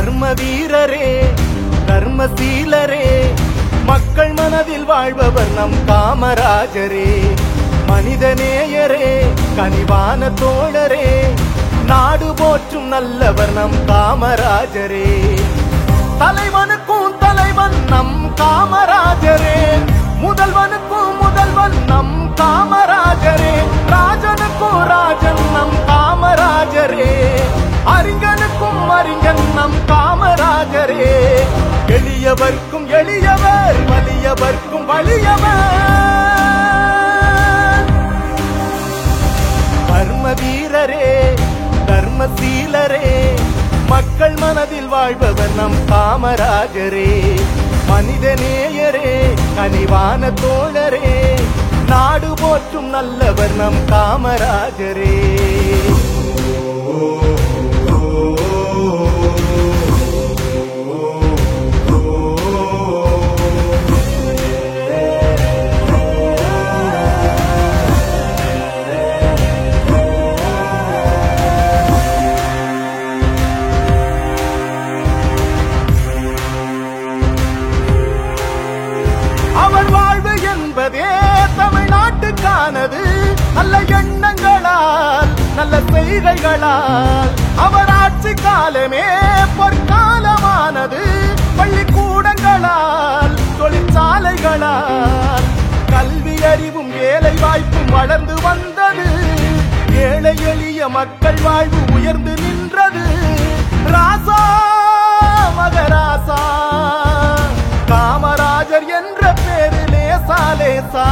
தர்ம வீரரே தர்மசீலரே மக்கள் மனதில் வாழ்பவர் நம் காமராஜரே மனிதநேயரே கனிவான தோழரே நாடு போற்றும் நல்லவர் நம் காமராஜரே தலைவனுக்கும் தலைவன் நம் காமராஜரே முதல்வனுக்கும் முதல்வன் நம் காமராஜரே ராஜனுக்கும் ராஜன் நம் காமராஜரே அறிஞனுக்கும் அறிஞன் நம் காமராஜரே எளியவர்க்கும் எளியவர் வலியவர்க்கும் வலியவர் தர்ம வீரரே தர்மசீலரே மக்கள் மனதில் வாழ்பவர் நம் காமராஜரே மனிதநேயரே கனிவான தோழரே நாடு போற்றும் நல்லவர் நம் காமராஜரே அவர் வாழ்வு என்பதே தமிழ்நாட்டுக்கானது நல்ல எண்ணங்களால் நல்ல செய்கைகளால் அவர் ஆட்சி காலமே பொற்காலமானது பள்ளிக்கூடங்களால் தொழிற்சாலைகளால் கல்வி அறிவும் வேலை வாய்ப்பும் வளர்ந்து வந்தது ஏழை எளிய மக்கள் வாழ்வு உயர்ந்து நின்றது ராசா மகராசா காமராஜர் என்ற பேரு லேசா லேசா